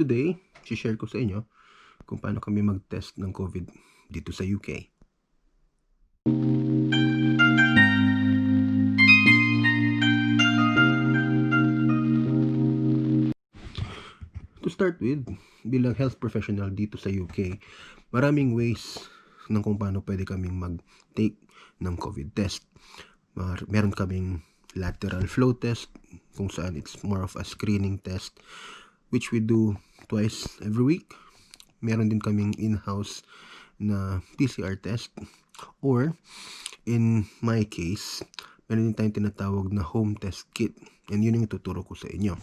Today, share ko sa inyo kung paano kami mag-test ng COVID dito sa UK. To start with, bilang health professional dito sa UK, maraming ways ng kung paano pwede kaming mag-take ng COVID test. Meron kaming lateral flow test, kung saan it's more of a screening test, which we do twice every week. Meron din kaming in-house na PCR test, or in my case, meron din tayong tinatawag na home test kit, and yun yung ituturo ko sa inyo.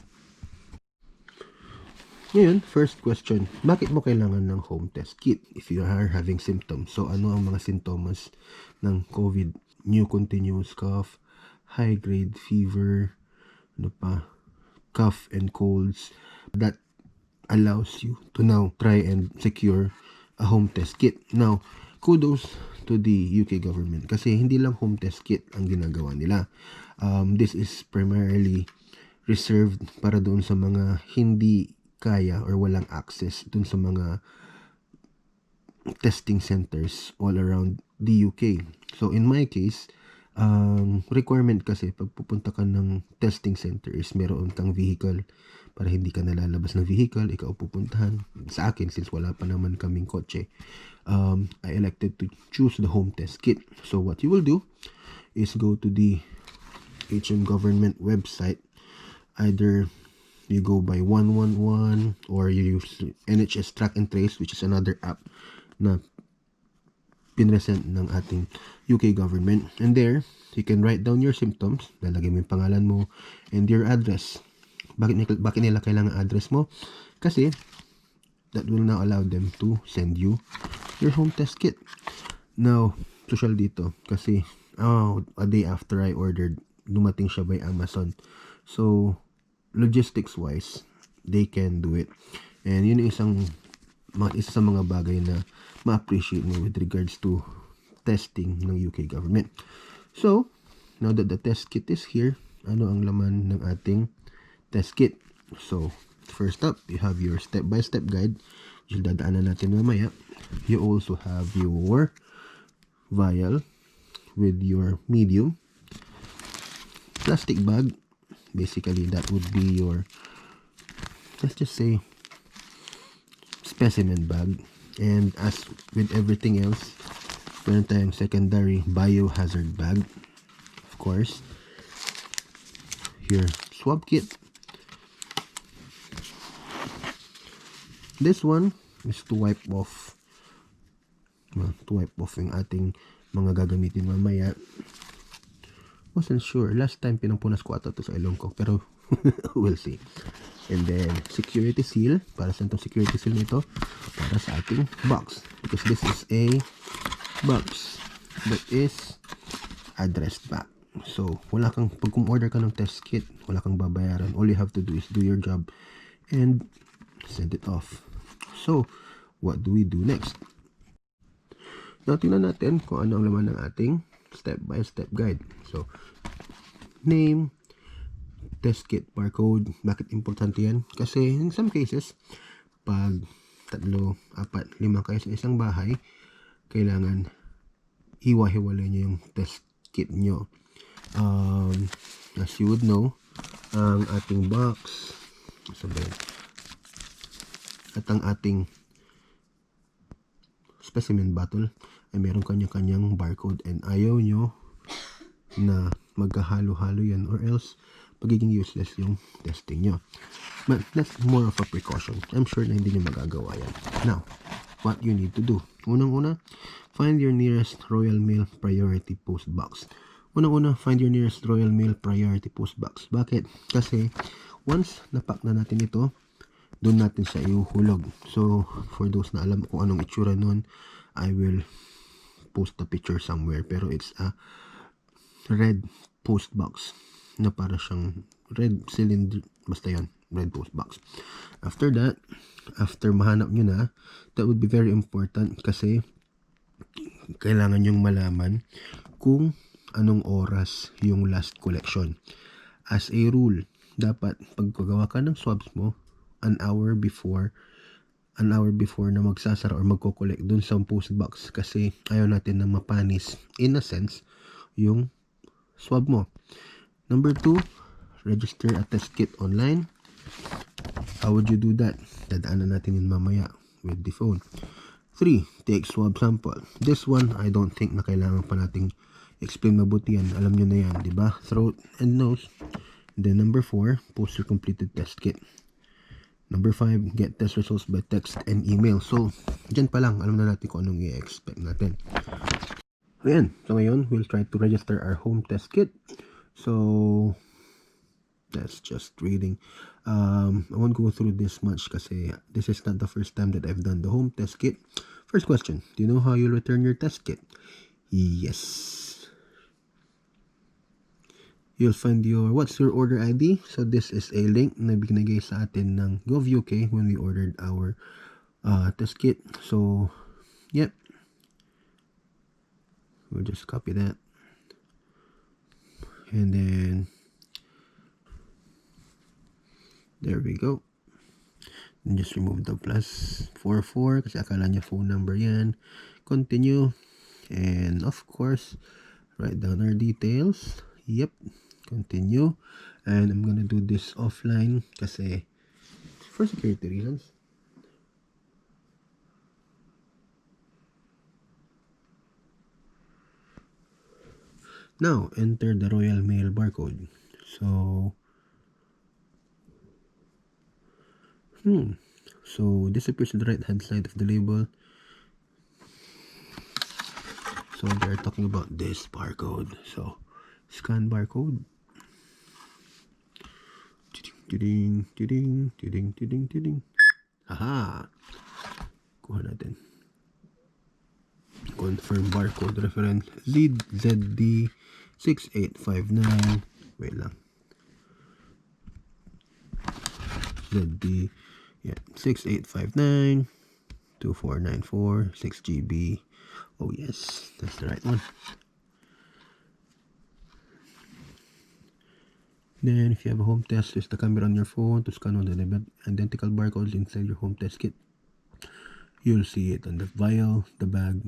Ngayon, first question, bakit mo kailangan ng home test kit if you are having symptoms? So, ano ang mga sintomas ng COVID? New continuous cough, high-grade fever, cough and colds. That allows you to now try and secure a home test kit. Now, kudos to the UK government kasi hindi lang home test kit ang ginagawa nila. This is primarily reserved para doon sa mga hindi kaya or walang access dun sa mga testing centers all around the UK. So in my case, requirement kasi pag pupunta ka ng testing center is meron kang vehicle para hindi ka nalalabas ng vehicle, ikaw pupuntahan. Sa akin, since wala pa naman kaming kotse, I elected to choose the home test kit. So what you will do is go to the HM government website. Either you go by 111 or you use NHS Track and Trace, which is another app na pinresent ng ating UK government. And there, you can write down your symptoms, lalagay mo yung pangalan mo and your address. Bakit nila kailangan address mo? Kasi that will now allow them to send you your home test kit. Now, social dito kasi a day after I ordered, dumating siya by Amazon. So, logistics wise, they can do it. And yun isa sa mga bagay na ma-appreciate mo with regards to testing ng UK government. So, now that the test kit is here, ano ang laman ng ating test kit? So, first up, you have your step-by-step guide, which dadaanan natin mamaya. You also have your vial with your medium plastic bag. Basically, that would be your, let's just say, specimen bag. And as with everything else, meron tayong secondary biohazard bag, of course. Your swab kit. This one is to wipe off yung ating mga gagamitin mamaya. Wasn't sure. Last time pinampunas ko ata to sa ilong ko, pero we'll see. And then security seal, para sa itong security seal nito, para sa ating box, because this is a box that is addressed back. So wala kang, pag order ka ng test kit, wala kang babayaran. All you have to do is do your job and send it off. So what do we do next? Now tingnan natin kung ano ang laman ng ating step-by-step guide. So, name, test kit, barcode. Bakit importante yan? Kasi in some cases, pag 3, 4, 5 kayo sa isang bahay, kailangan hiwa-hiwalay nyo yung test kit nyo. As you would know, ang ating box, at ang ating specimen bottle ay meron kanya-kanyang barcode, and ayaw nyo na magkahalo-halo yan or else magiging useless yung testing nyo. But that's more of a precaution. I'm sure na hindi nyo magagawa yan. Now, what you need to do? Unang-una, find your nearest Royal Mail Priority Post Box. Find your nearest Royal Mail Priority Post Box. Bakit? Kasi once napak na natin ito, doon natin siya iuhulog. So, for those na alam kung anong itsura nun, I will post the picture somewhere. Pero it's a red post box na para siyang red cylinder. Basta yun, red post box. After that, after mahanap nyo na, that would be very important kasi kailangan nyong malaman kung anong oras yung last collection. As a rule, dapat pagkagawa ka ng swabs mo, an hour before na magsasara or magko-collect dun sa post box kasi ayaw natin na mapanis in a sense yung swab mo. Number 2, register a test kit online. How would you do that? Dadaanan natin yun mamaya with the phone. 3, take swab sample. This one, I don't think na kailangan pa nating explain mabuti yan. Alam nyo na yan, di ba? Throat and nose. Then number 4, post your completed test kit. Number 5, get test results by text and email. So, dyan pa lang, alam na natin kung anong i-expect natin. Ayan. So, ngayon, we'll try to register our home test kit. So, that's just reading. I won't go through this much kasi this is not the first time that I've done the home test kit. First question, do you know how you return your test kit? Yes. You'll find what's your order ID? So this is a link na binigay sa atin ng GovUK when we ordered our test kit. So, yep. We'll just copy that. And then, there we go. And just remove the +44 kasi akala niya phone number yan. Continue. And of course, write down our details. Yep. Continue. And I'm gonna do this offline kasi for security reasons. Now, enter the Royal Mail barcode. So, so this appears on the right hand side of the label. So they're talking about this barcode. So, scan barcode. Haha. Kuha natin. Confirm barcode reference ZD6859. Wait lang. ZD 6859 2494 6GB. Oh yes, that's the right one. Then if you have a home test, use the camera on your phone to scan all the identical barcodes inside your home test kit. You'll see it on the vial, the bag.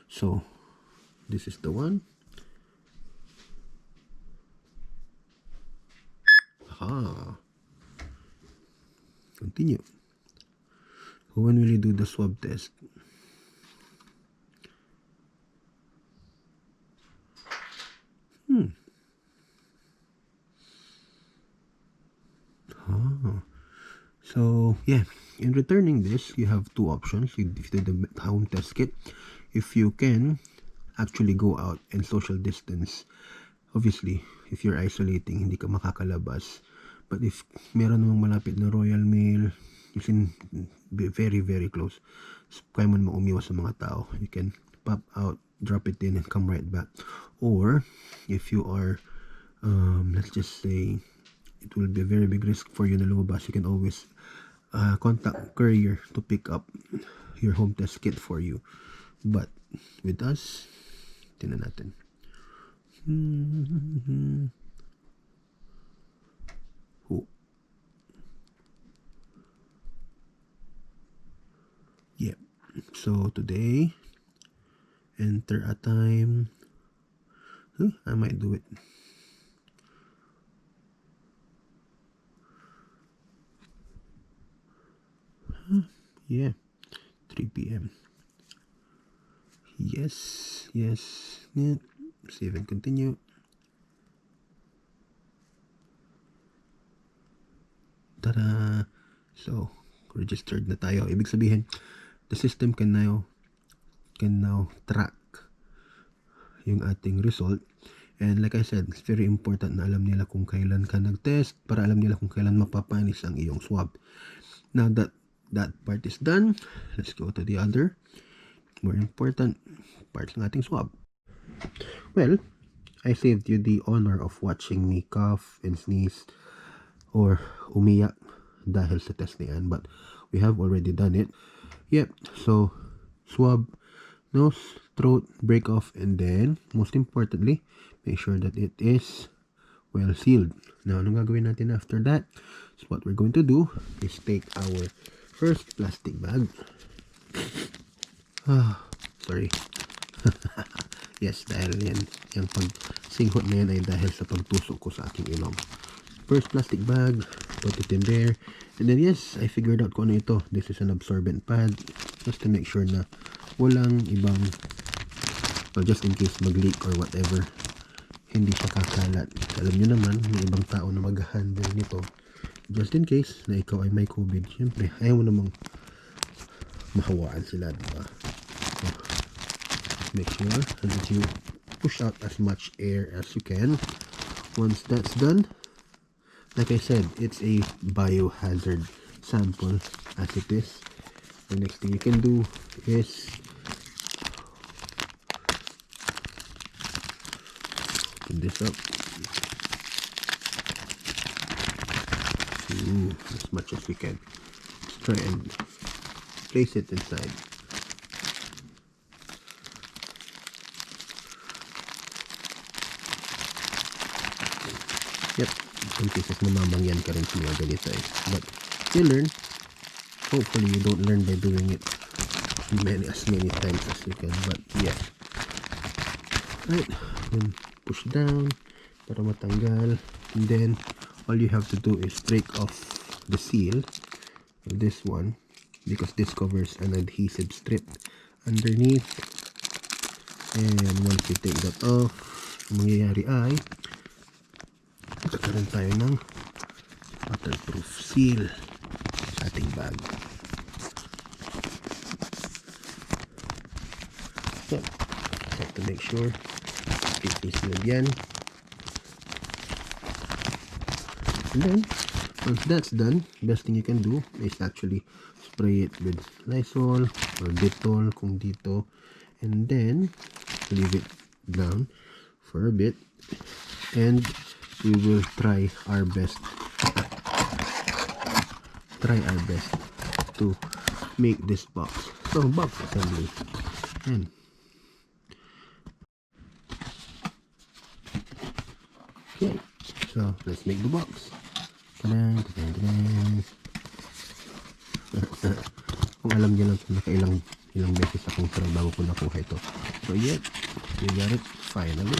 So this is the one. Aha. Continue. When will you do the swab test? So yeah, in returning this, you have two options. If you do the home test kit, if you can actually go out and social distance, obviously, if you're isolating, hindi ka makakalabas. But if meron namang malapit na Royal Mail, you can be very, very close. So, kaya mo namang umiwas sa mga tao. You can pop out, drop it in, and come right back. Or, if you are, let's just say, it will be a very big risk for you na lumabas, you can always contact courier to pick up your home test kit for you. But, with us, tingnan natin. Yeah. So today, enter a time. I might do it. Yeah, 3 p.m. Yes. Yeah. Save and continue. Tada! So, registered na tayo. Ibig sabihin, the system can now track yung ating result. And like I said, it's very important na alam nila kung kailan ka nag-test para alam nila kung kailan mapapanis ang iyong swab. Now that part is done, let's go to the other more important part ng ating swab. Well, I saved you the honor of watching me cough and sneeze or umiyak dahil sa test na yan, but we have already done it. Yep, so swab, nose, throat, break off, and then most importantly, make sure that it is well sealed. Now, anong gagawin natin after that? So what we're going to do is take our first plastic bag. Sorry. Yes, dahil yan, yung pagsinghot na yan ay dahil sa pagtusok ko sa aking ilong. First plastic bag, put it in there. And then yes, I figured out kung ano ito. This is an absorbent pad. Just to make sure na walang ibang, well, just in case mag-leak or whatever, hindi siya kakalat. Alam nyo naman, may ibang tao na mag-handle nito. Just in case na ikaw ay may COVID, syempre, ayaw mo namang mahawaan sila, diba? So, make sure that you push out as much air as you can. Once that's done, like I said, it's a biohazard sample as it is. The next thing you can do is open this up. As much as we can. Let's try and place it inside. Yep, some cases namamangyan ka rin sa mga ganito eh. But you learn. Hopefully you don't learn by doing it as many times as you can. But yeah. Right, then push down para matanggal. And then all you have to do is break off the seal of this one, because this covers an adhesive strip underneath. And once you take that off, ang mangyayari ay magkakaroon tayo ng waterproof seal sa ating bag. So, have to make sure completely sealed yan. And then, once that's done, best thing you can do is actually spray it with Lysol or Dettol kung dito, and then leave it down for a bit, and we will try our best to make this box. So box assembly. And okay, so let's make the box. Kung alam niyo lang, ilang beses akong try bago ko nakuha ito. So yeah, you got it finally.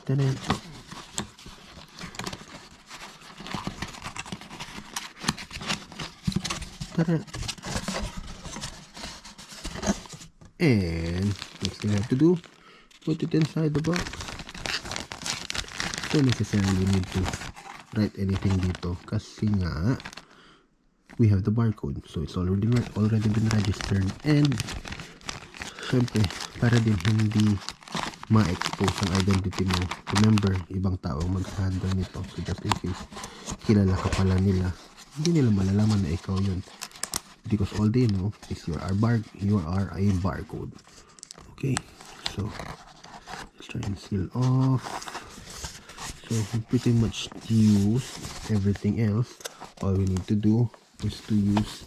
Tanan. And next thing I have to do, put it inside the box. Don't necessarily need to write anything dito kasi nga we have the barcode, so it's already been registered. And syempre, para din hindi ma-expose ang identity mo, remember, ibang tao mag-handle nito, so just in case kilala ka pala nila, hindi nila malalaman na ikaw yun, because all they know is you are a barcode. Okay, so let's try and seal off. So we pretty much use everything else. All we need to do is to use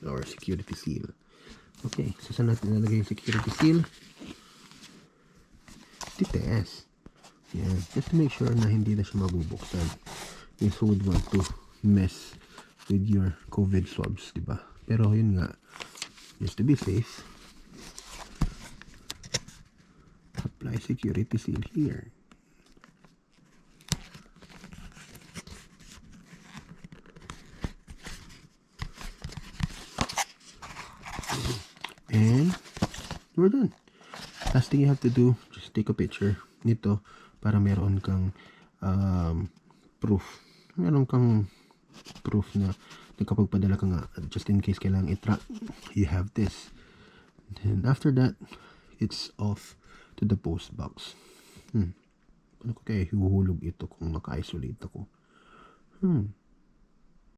our security seal. Okay, so saan natin nalagay yung security seal? Test. Yeah, just to make sure na hindi na siya mabubuksan. You also would want to mess with your COVID swabs, diba? Pero yun nga, just to be safe, apply security seal here. And we're done. Last thing you have to do, just take a picture nito para meron kang proof. Meron kang proof na nakapagpadala ka nga, just in case kailangan i-track, you have this. And after that, it's off to the post box. Paano ko kaya hihuhulog ito kung naka-isolate ako?